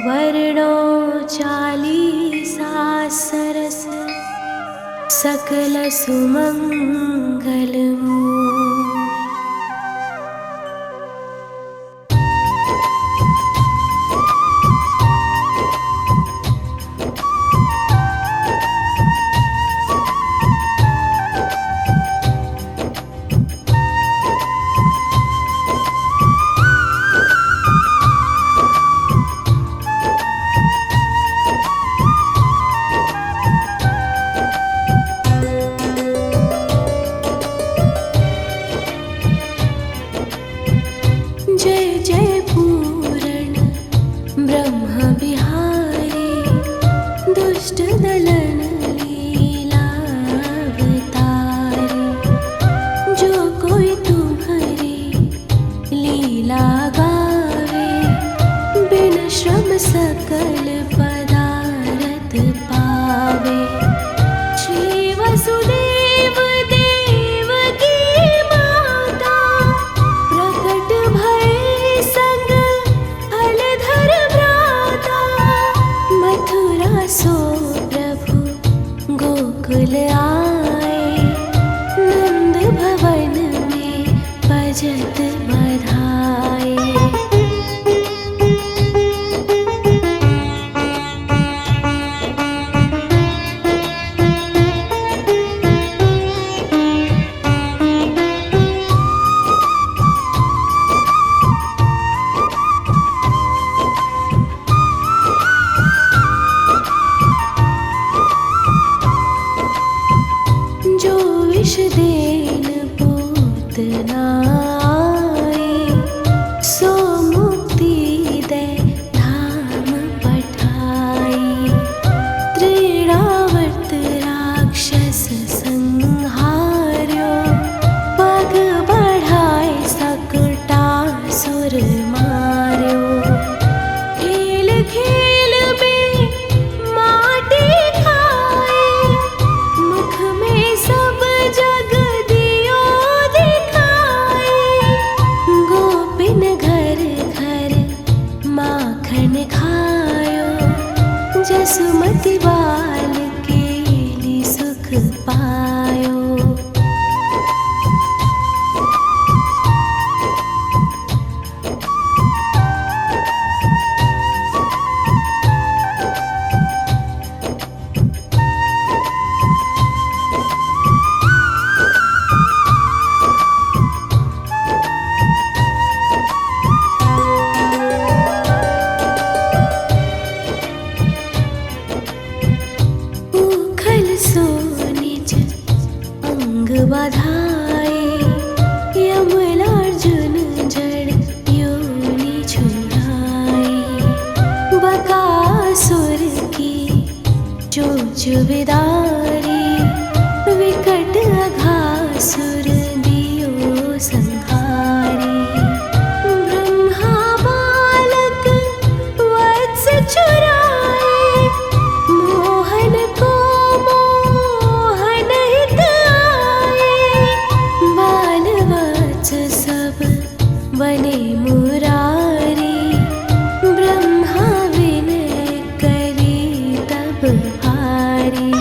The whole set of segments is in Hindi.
वर्णो चालीसा सरस सकल सुमंगल मूल। जय जय पूरण ब्रह्म बिहारी, दुष्ट दलन लीलावतारी। जो कोई तुम्हारी लीला गावे, बिन श्रम सकल पदारथ पावे। श्री वसुदेव देवकी माता, प्रकट भय संग हलधर भ्राता। मथुरा सो प्रभु गोकुल आए, नंद भवन में बजत बधाए। जो विष देन पूतना आए, सो मुक्ति दे धाम पठाई। त्रिरावर्त राक्षस संहार्यो, पग बढ़ाए सकटासुर मार्यो। खेल खेल में माटी खाए, मुख में सब जग दियो दिखाए। गोपिन घर घर माखन खायो, जसुमति बाल केली सुख पायो। उखल सो निज अंग बधाए, यमलार्जुन जड़ योनि छुड़ाए। बकासुर की चोंच विदारी, विकट अघासुर दियो संहारी। ब्रह्मा बालक वत्स चुराए, मोहन को मोहन हित आए। बाल वत्स सब बने मुरारी, ब्रह्मा विनय करे तब भारी।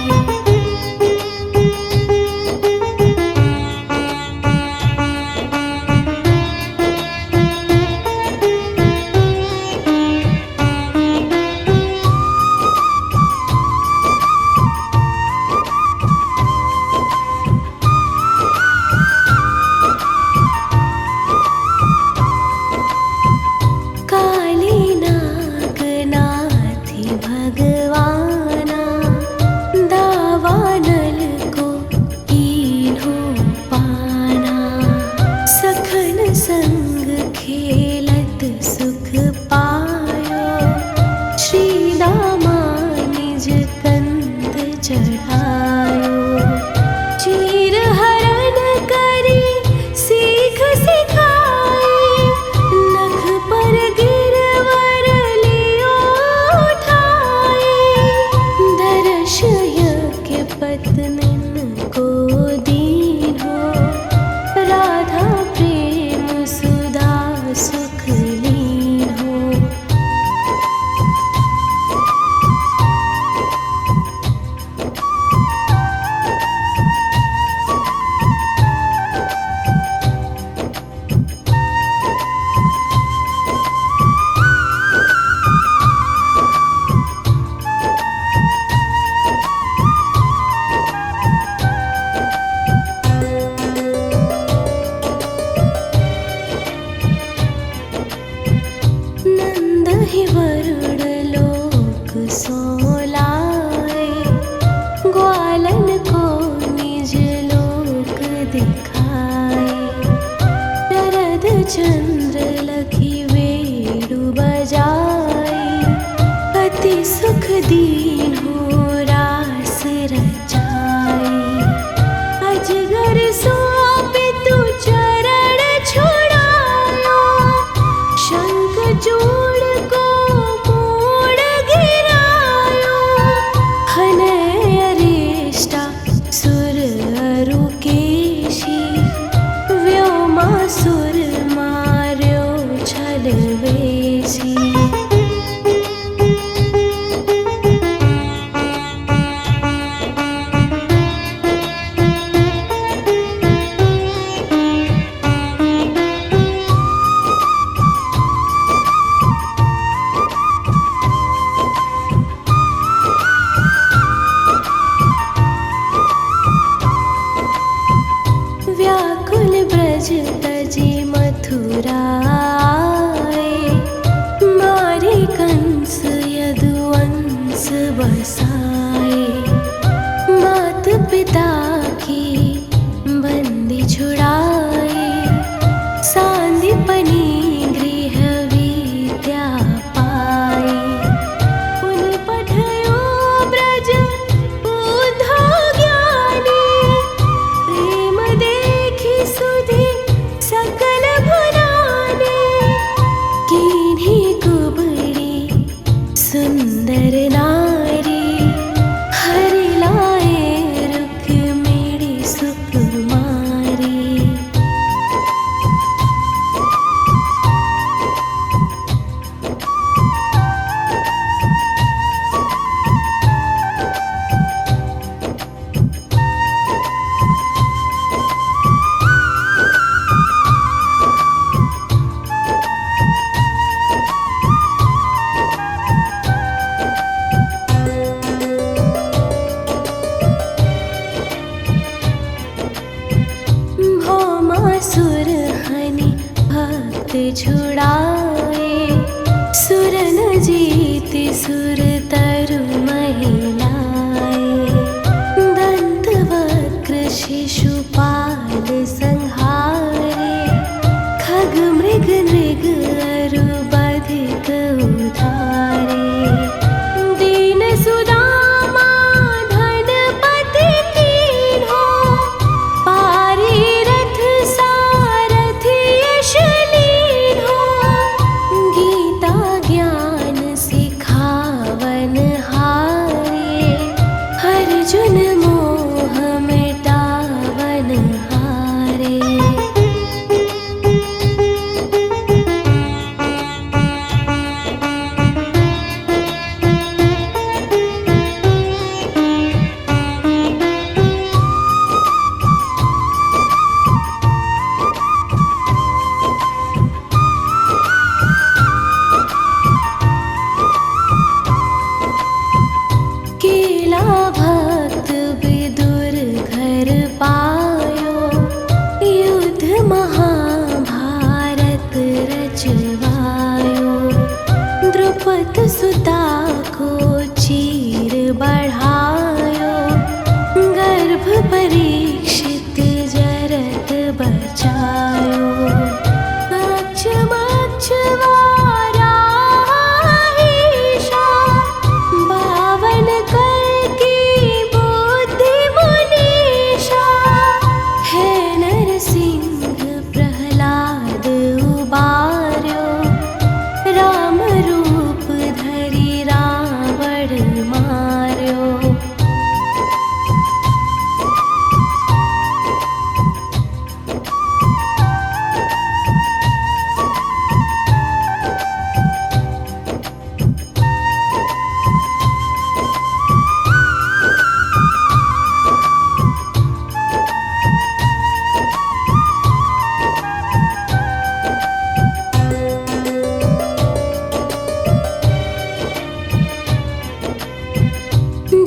चंद्र लखी वेणु बजाई, अति सुख दीन हो रास रचाई। अजगर सौंपे तू चरण छुड़ायो, शंख चूड़ को मोड़ गिरायो। हनय अरिष्टा सुर अरु केशी, व्योमासुर मार्यो छलवेशी। व्याकुल ब्रज तजी मथुरा आए, मारे कंस यदुवंश बसाए। मात पिता की बंदी छुड़ाए, सांदीपनि गृह विद्या पाए। पुन पठयो ब्रज बुद्धो ज्ञानी, प्रेम देखि सुधि सकल भुलाने। कीन्ही कुबड़ी सुंदर नारी, हरि लाए रुक्मिणी सुकुमारी। भौमासुर हनि भक्त छुड़ाए, सुर न जीति सुर तरु महिलाए। दंत वक्र शिशुपाल संहारे, खग मृग नृग अरु बधिक उधारे। दीन सुदामा धनपति कीन्हो, पारी रथ सारथि यश लीन्हो। गीता ज्ञान सिखावन हारे, अर्जुन मोह मिटावन हारे। केला भक्त विदुर घर पायो, युद्ध महाभारत रचवायो। द्रुपद सुता को चीर बढ़ायो, गर्भ परीक्षित जरत बचायो। मक्ष मक्ष वाराहीशा, बावन कर की बुद्धि मुनीशा। है नरसिंह प्रहलाद उबार्यो, राम रूप धरि रावण मार्यो।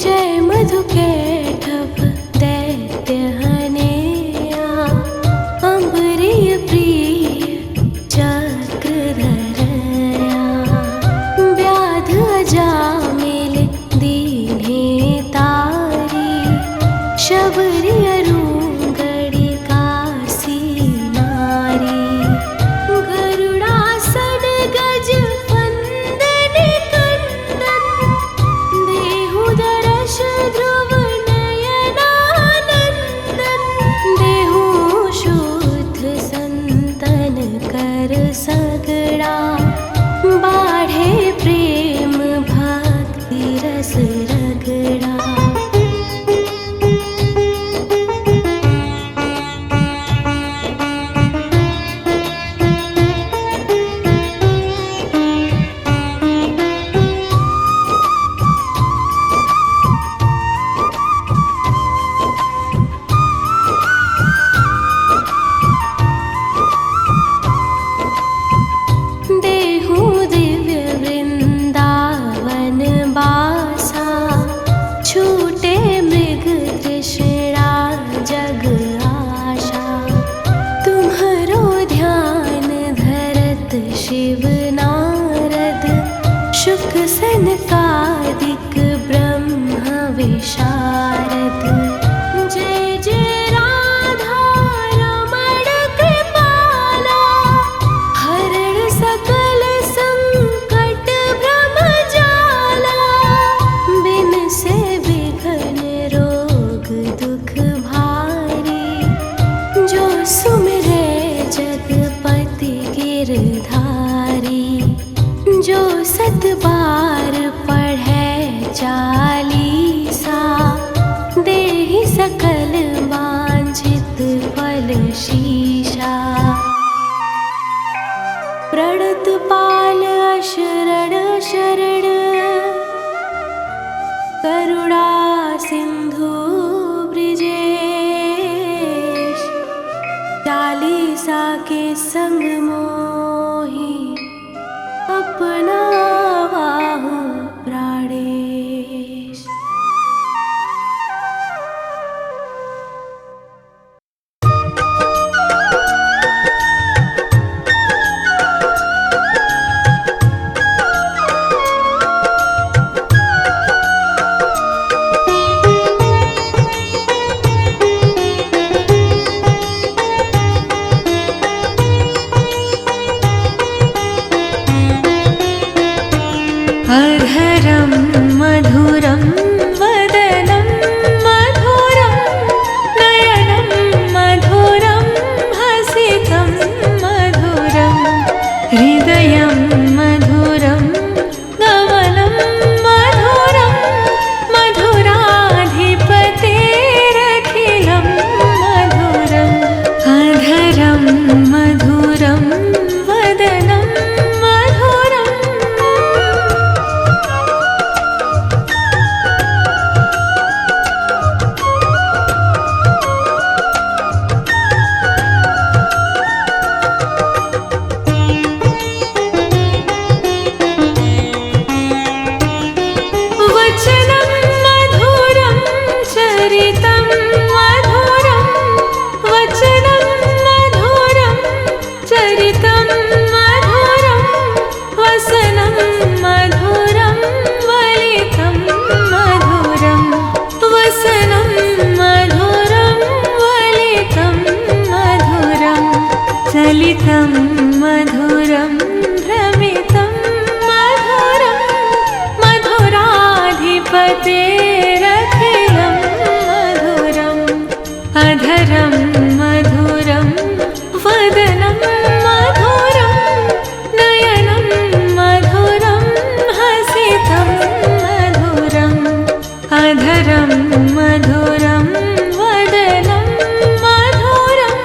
जय मधु कैटभ दैत्य हनेया, अम्बरीय प्रिय चक्रधरया। व्याध अजामिल दीन्हे तारी, शबरी अरुंगड़ी कासी नारी। शुक सनकादिक ब्रह्म विशारद जय जय राधा रमण कृपाला हरण सकल संकट भ्रम जाला बिन से विघ्न रोग दुख भारी जो सुमिरे जगपति गिरधारी जो सत बार पढ़े चालीसा देहि सकल वांछित फल शीशा प्रणत पाल अशरण शरण करुणा सिंधु ब्रिजेश चालीसा के संग मोहि अपना बाहु प्राणेश। अधरं मधुरं वदनं मधुरं नयनं मधुरं हसितं मधुरं हृदयं मधुरं गमनं मधुरं मधुराधिपतेरखिलं मधुरम् अधरं मधुरं वदनं चलितं मधुरं भ्रमितं मधुरं मधुराधिपतेरखिलं मधुरम् अधरं मधुरं वदनं मधुरं नयनं मधुरं हसितं मधुरम् अधरं मधुरं वदनं मधुरम्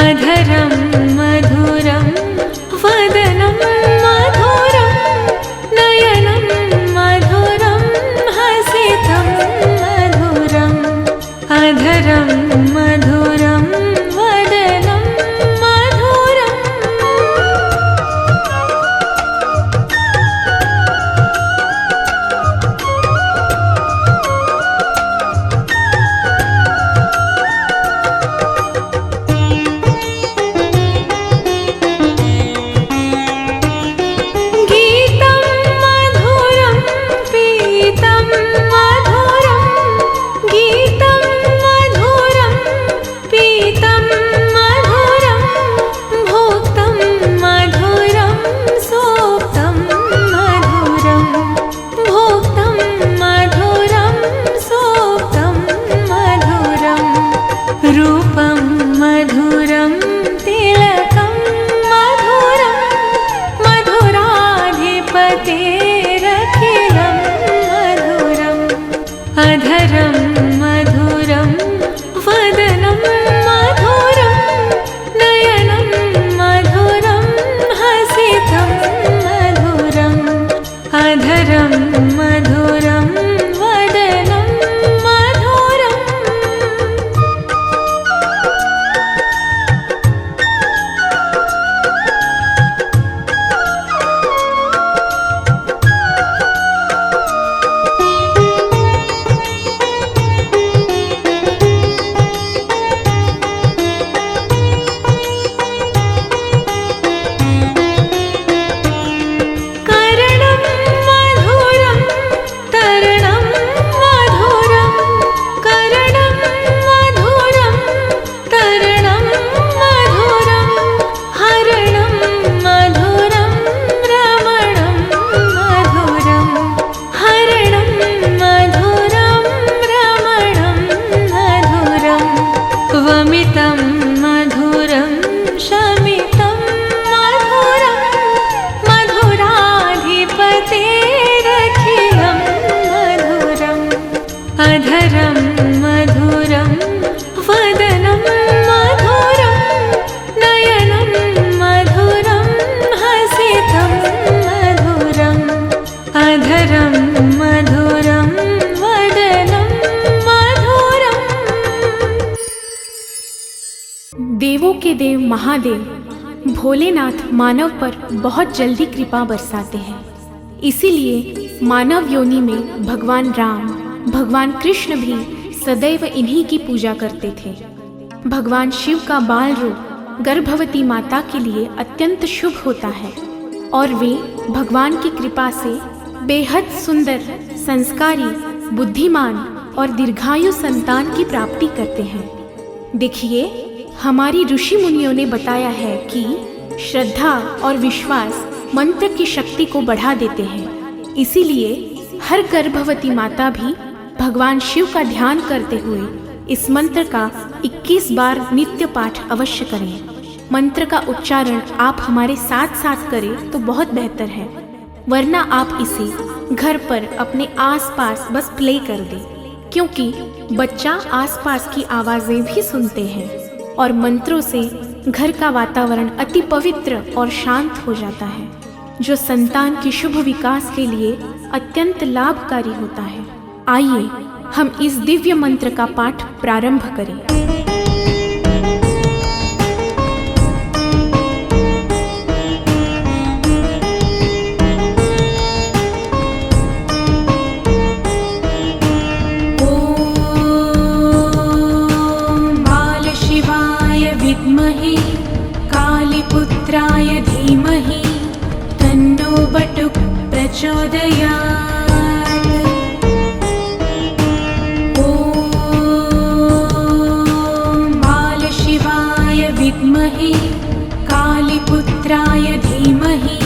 अधरं मधुरं वदनं मधुरं नयनं मधुरं हसितं मधुरम् अधरं मधुरं वदनं मधुरम् अधरं मधुरं वदनं मधुरं नयनं मधुरं हसितं मधुरम् अधरं मधुरं वदनं मधुरम् अधरं मधुरं वदनं मधुरं नयनं मधुरं हसितं मधुरम् अधरं मधुरं वदनं मधुरम्। देवों के देव महादेव भोलेनाथ मानव पर बहुत जल्दी कृपा बरसाते हैं। इसीलिए मानव योनि में भगवान राम, भगवान कृष्ण भी सदैव इन्हीं की पूजा करते थे। भगवान शिव का बाल रूप गर्भवती माता के लिए अत्यंत शुभ होता है और वे भगवान की कृपा से बेहद सुंदर, संस्कारी, बुद्धिमान और दीर्घायु संतान की प्राप्ति करते हैं। देखिए, हमारी ऋषि मुनियों ने बताया है कि श्रद्धा और विश्वास मंत्र की शक्ति को बढ़ा देते हैं। इसीलिए हर गर्भवती माता भी भगवान शिव का ध्यान करते हुए इस मंत्र का 21 बार नित्य पाठ अवश्य करें। मंत्र का उच्चारण आप हमारे साथ साथ करें तो बहुत बेहतर है, वरना आप इसे घर पर अपने आसपास बस प्ले कर दें, क्योंकि बच्चा आसपास की आवाजें भी सुनते हैं और मंत्रों से घर का वातावरण अति पवित्र और शांत हो जाता है, जो संतान के शुभ विकास के लिए अत्यंत लाभकारी होता है। आइए हम इस दिव्य मंत्र का पाठ प्रारंभ करें। ओम बाल शिवाय विद्महे कालीपुत्राय धीमहि तन्नो बटुक प्रचोदयात्। विद्महे कालीपुत्राय धीमहि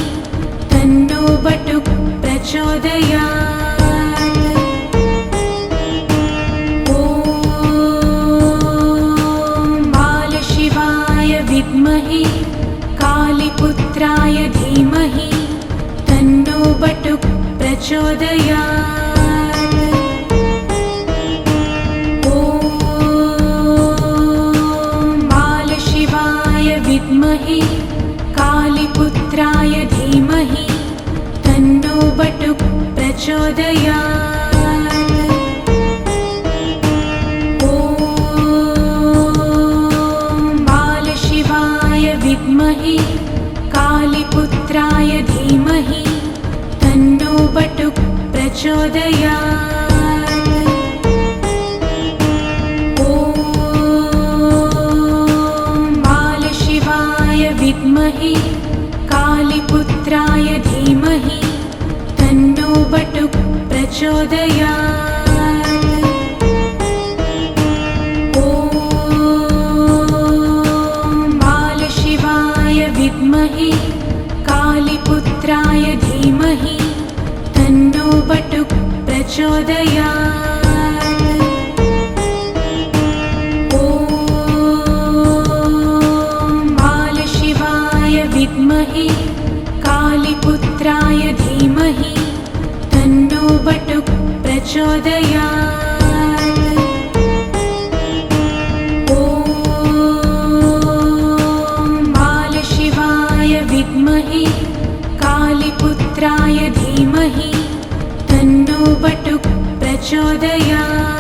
तन्नो बटुक प्रचोदयात्। ओम बाल शिवाय विद्महे कालीपुत्राय धीमहि तन्नो बटुक प्रचोदयात्। विद्महे कालीपुत्राय धीमहि तन्नो बटुक प्रचोदयात्। ओम बाल शिवाय विद्महे कालीपुत्राय धीमहि तन्नो बटुक प्रचोदयात्। विद्महे कालीपुत्राय धीमहि तन्नो बटुक प्रचोदयात्। ओम बाल शिवाय विद्महे कालीपुत्राय धीमहि तन्नो बटुक प्रचोदयात्। विद्महे कालीपुत्राय धीमहि तन्नो बटुक प्रचोदयात्। ॐ बालशिवाय विद्महे कालीपुत्राय धीमहि तन्नो बटुक प्रचोदयात्।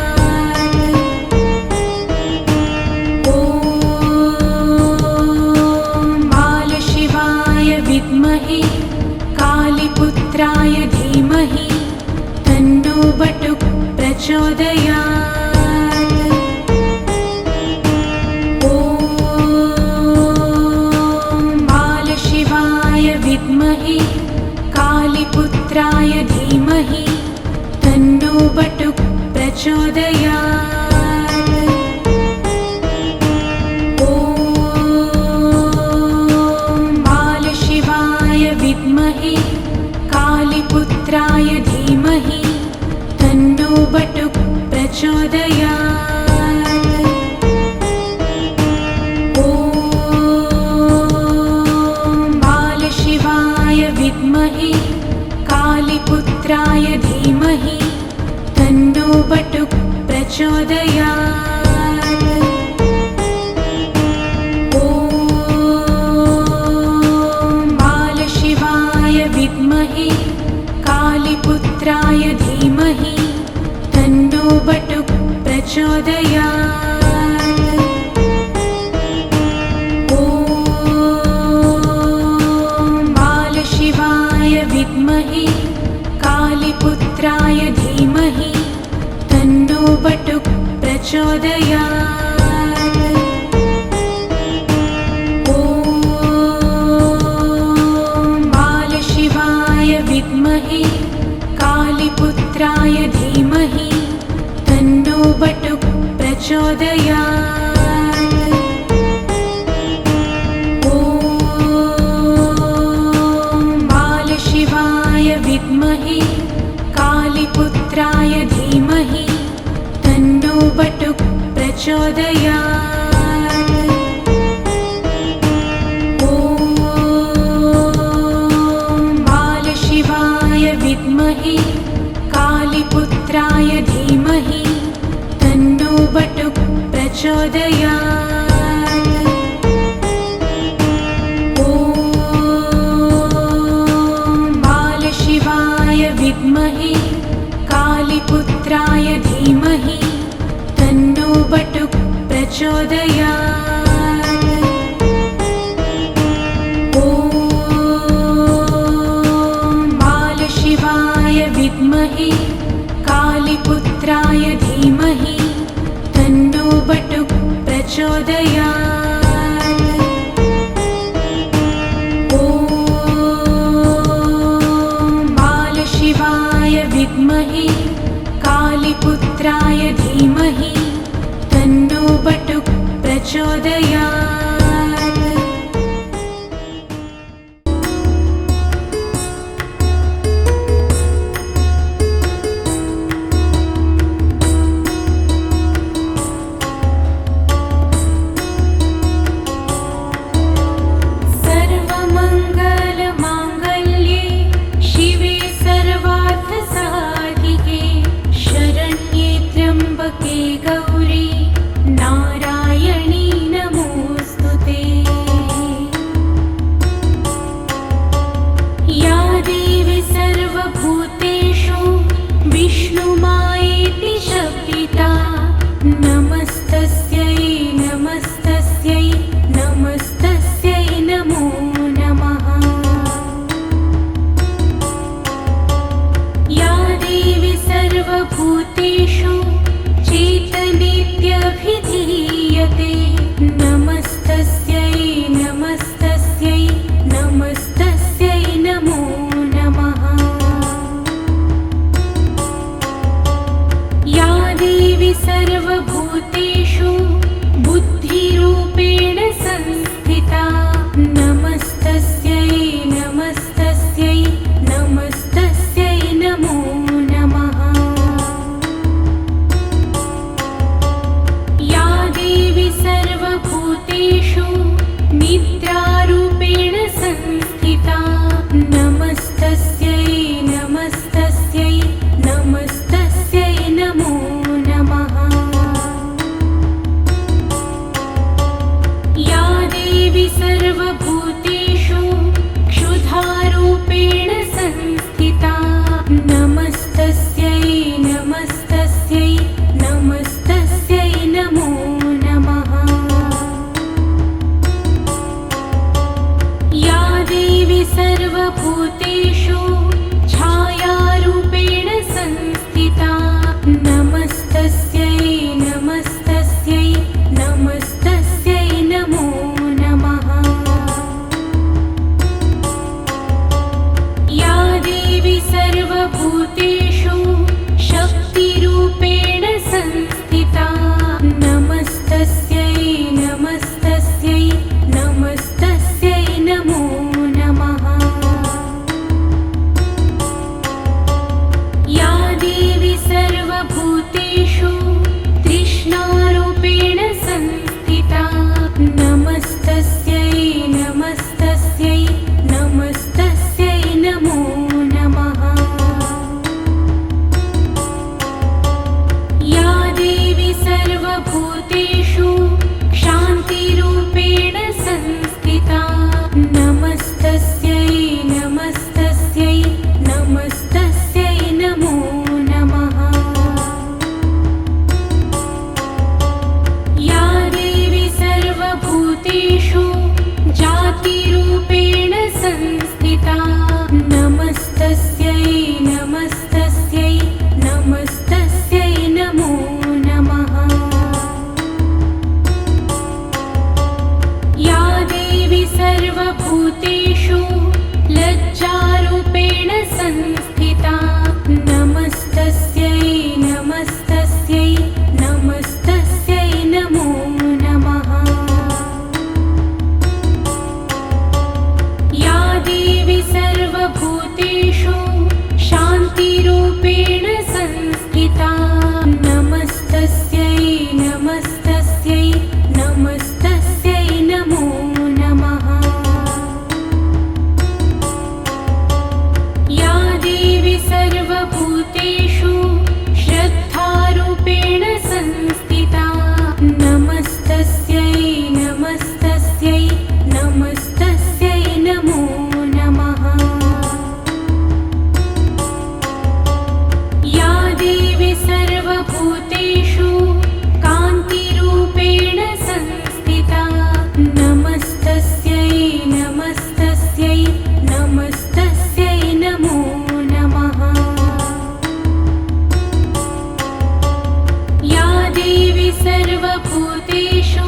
ॐ बालशिवाय विद्महे कालीपुत्राय धीमहि तन्नो बटुक प्रचोदयात्। ॐ बालशिवाय विद्महे कालीपुत्राय धीमहि तन्नो बटुक प्रचोदयात्। ॐ बालशिवाय विद्महे कालीपुत्राय धीमहि तन्नो बटुक प्रचोदयात्। ॐ बालशिवाय विद्महे कालीपुत्राय धीमहि तन्नो बटुक प्रचोदयात्। ॐ बालशिवाय विद्महे कालीपुत्राय धीमहि तन्नो बटुक प्रचोदयात्। ॐ बालशिवाय विद्महे कालीपुत्राय धीमहि तन्नो बटुक प्रचोदयात्। ॐ बालशिवाय विद्महे कालीपुत्राय धीमहि तन्नो बटुक प्रचोदयात्। ॐ बालशिवाय विद्महे कालीपुत्राय धीमहि तन्नो बटुक प्रचोदयात्। ॐ बालशिवाय विद्महे कालीपुत्राय धीमहि तन्नो बटुक प्रचोदयात्। ॐ बालशिवाय विद्महे कालीपुत्राय धीमहि तन्नो बटुक प्रचोदयात्। ॐ बालशिवाय विद्महे कालीपुत्राय धीमहि तन्नो बटुक प्रचोदयात्। ॐ बालशिवाय विद्महे कालीपुत्राय धीमहि तन्नो बटुक प्रचोदयात्। सर्वमङ्गलमाङ्गल्ये शिवे सर्वार्थसाधिके शरण्ये त्र्यम्बके गौरी नारायणी नमोऽस्तुते। या देवी सर्वभूतेषु विष्णुमायेति शब्दिता नमस्तस्यै नमस्तस्यै नमस्तस्यै नमो नमः। या देवी सर्वभूतेषु चेतनेत्यभिधीयते नमस्तस्यै नमस्तस्यै नमस्तस्यै नमो नमः। या देवी सर्वभूतेषु बुद्धिरूपेण संस्थिता नमस्तस्यै नमस्तस्यै नमस्तस्यै नमो नमः। या देवी सर्वभूतेषु निद्रारूपेण संस्थिता नमस्तस्यै नमस्तस्यै नमस्तस्यै सर्वभूतेषु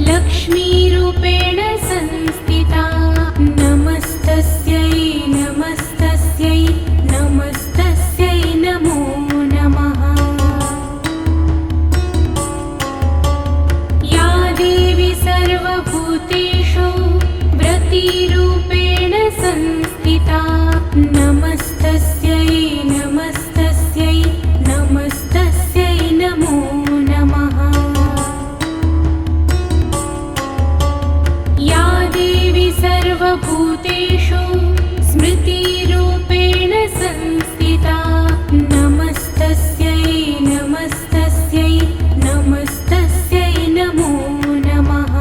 लक्ष्मीरूपेण संस्थिता नमस्तस्यै नमस्तस्यै नमस्तस्यै नमो नमः। या देवी सर्वभूतेषु व्रतिरूपेण संस्थिता नमस्तस्यै नमस्तस्यै नमस्तस्यै नमो नमः। या देवी सर्वभूतेषु स्मृतिरूपेण संस्थिता नमस्तस्यै नमस्तस्यै नमस्तस्यै नमो नमः।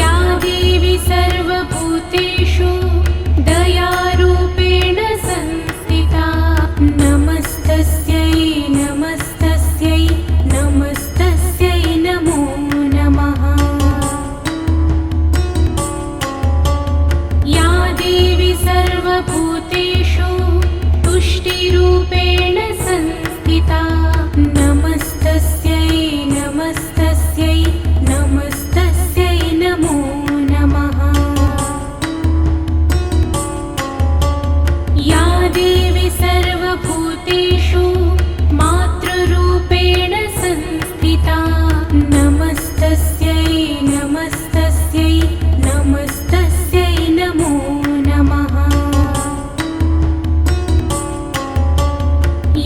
या देवी सर्वभूतेषु दयारूपेण संस्थिता नमस्तस्यै नमस्तस्यै नमस्तस्यै नमो नमः। या देवी सर्वभूतेषु तुष्टिरूपेण संस्थिता नमस्तस्यै नमस्तस्यै नमस्तस्यै नमो नमः। या देवी सर्वभूतेषु मातृरूपेण संस्थिता नमस्तस्यै नमस्तस्यै नमस्तस्यै नमो नमः।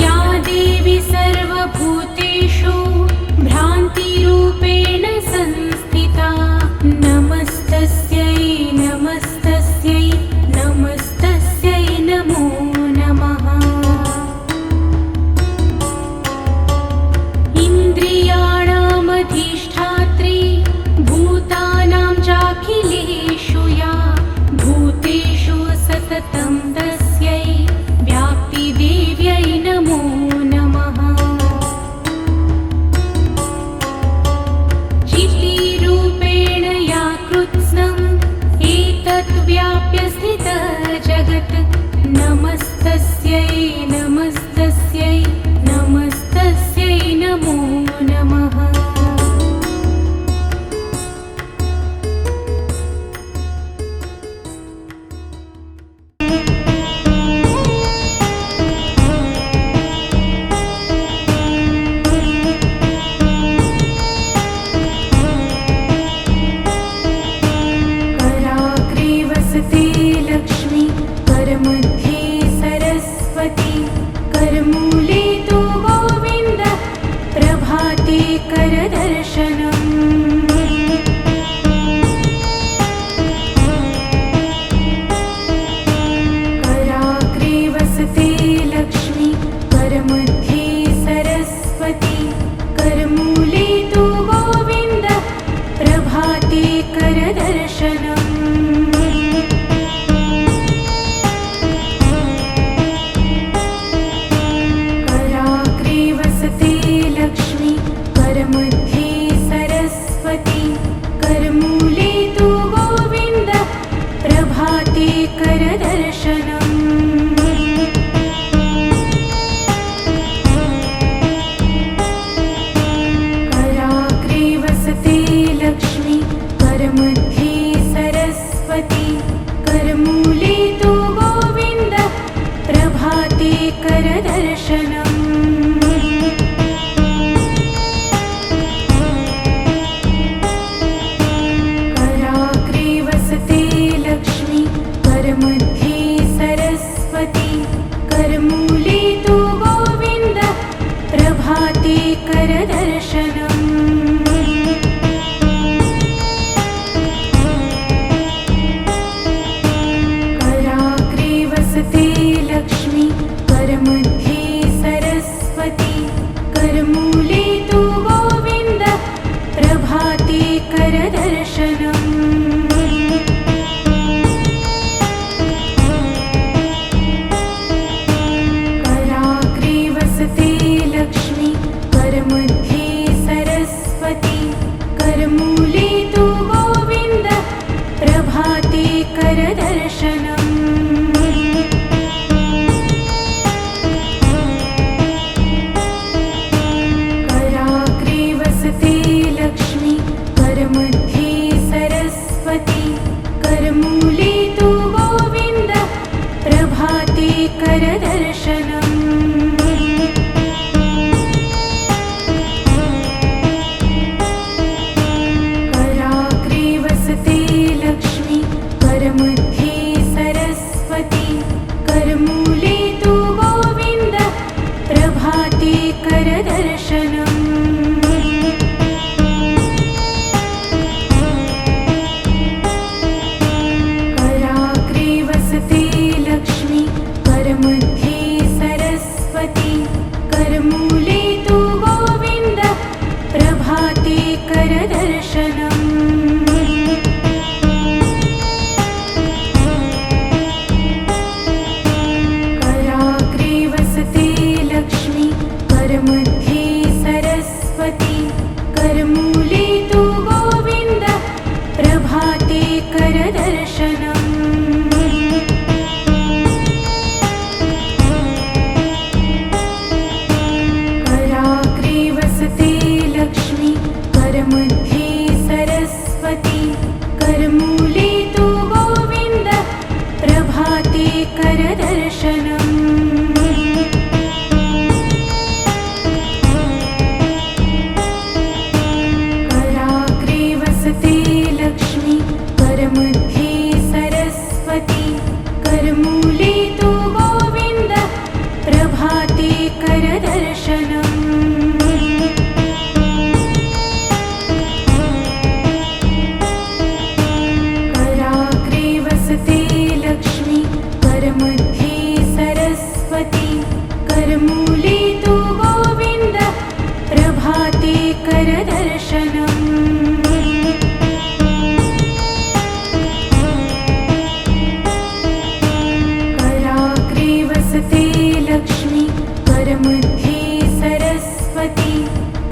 या देवी सर्वभूतेषु भ्रान्तिरूपेण संस्थिता नमस्तस्यै नमस्तस्यै नमस्तस्यै नमो नमः। इन्द्रियाणामधिष्ठात्री भूतानां चाखिलेषु या भूतेषु सततं तस्यै व्याप्तिदेव्यै नमो नमः। चित्तिरूपेण या कृत्स्नम् एतत् व्याप्य स्थितः जगत् नमस्तस्यै नमस्तस्यै नमस्तस्यै नमो नमः। कराग्रे वसते लक्ष्मी करमध्ये सरस्वती करमूले तु गोविन्दः प्रभाते करदर्शनम्। कराग्रे वसते लक्ष्मी करमध्ये सरस्वती करमूले तु गोविन्दः प्रभाते करदर्शनम्। कराग्रे वसते लक्ष्मी करमध्ये सरस्वती करमूले तु गोविन्दः प्रभाते करदर्शनम्। कराग्रे वसते लक्ष्मी करमध्ये सरस्वती करमूले तु गोविन्दः प्रभाते करदर्शनम्। कराग्रे वसते लक्ष्मी करमध्ये सरस्वती करमूले तु गोविन्दः प्रभाते करदर्शनम्। कराग्रे वसते लक्ष्मी करमध्ये सरस्वती करमूले तु गोविन्दः प्रभाते करदर्शनम्। कराग्रे वसते लक्ष्मी करमध्ये सरस्वती करमूले तु गोविन्द प्रभाते करदर्शनम् कराग्रे वसते लक्ष्मी करमध्ये सरस्वती करमूले तु गोविन्द प्रभाते करदर्शनम् कराग्रे वसते लक्ष्मी करमध्ये सरस्वती करमूले तु गोविन्द प्रभाते करदर्शनम् कराग्रे वसते लक्ष्मी करमध्ये सरस्वती करमूले तु गोविन्द प्रभाते करदर्शनम् कराग्रे वसते लक्ष्मी करमध्ये सरस्वती करमूले तु गोविन्द प्रभाते करदर्शनम् कराग्रे वसते लक्ष्मी करमध्ये सरस्वती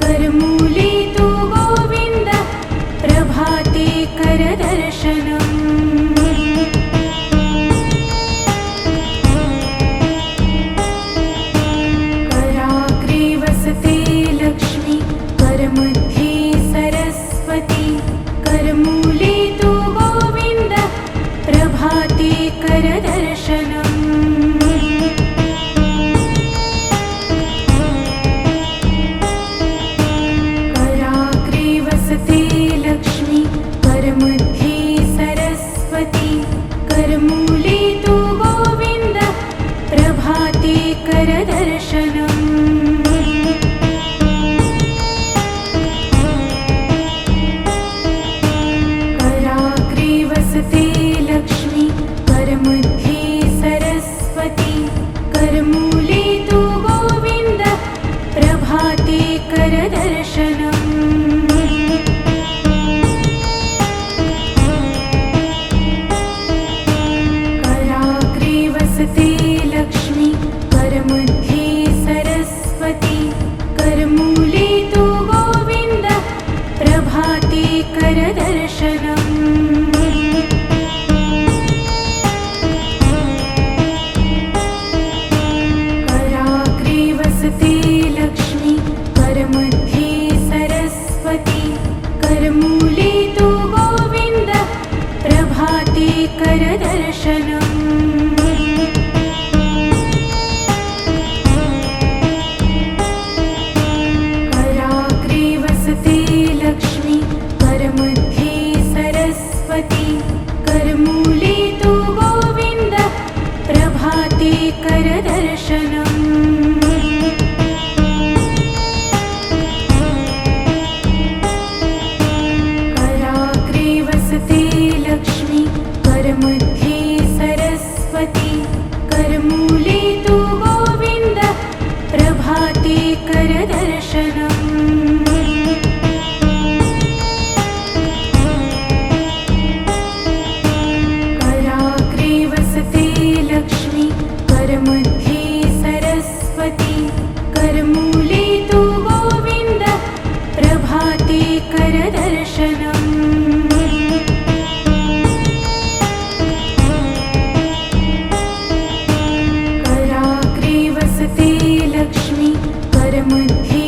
करमूले तु गोविन्द प्रभाते करदर्शनम् कराग्रे वसते लक्ष्मी करमध्ये सरस्वती करमूले तु गोविन्द प्रभाते करदर्शनम् कराग्रे वसते लक्ष्मी करमध्ये सरस्वती करमूले तु गोविन्द प्रभाते करदर्शनम् कराग्रे वसते लक्ष्मी करमध्ये सरस्वती करमूले तु गोविन्द प्रभाते करदर्शनम् कराग्रे वसते लक्ष्मी करमध्ये सरस्वती करमूले तु गोविन्द प्रभाते करदर्शनम् कराग्रे वसते लक्ष्मी करमध्ये सरस्वती करमूले तु गोविन्द प्रभाते करदर्शनम् कराग्रे वसते लक्ष्मी करमध्ये सरस्वती करमूले तु गोविन्द प्रभाते करदर्शनम् कराग्रे वसते लक्ष्मी करमध्ये सरस्वती करमूले तु गोविन्द प्रभाते करदर्शनम् कराग्रे वसते लक्ष्मी करमध्ये सरस्वती करमूले तु गोविन्द प्रभाते करदर्शनम् कराग्रे वसते लक्ष्मी करमध्ये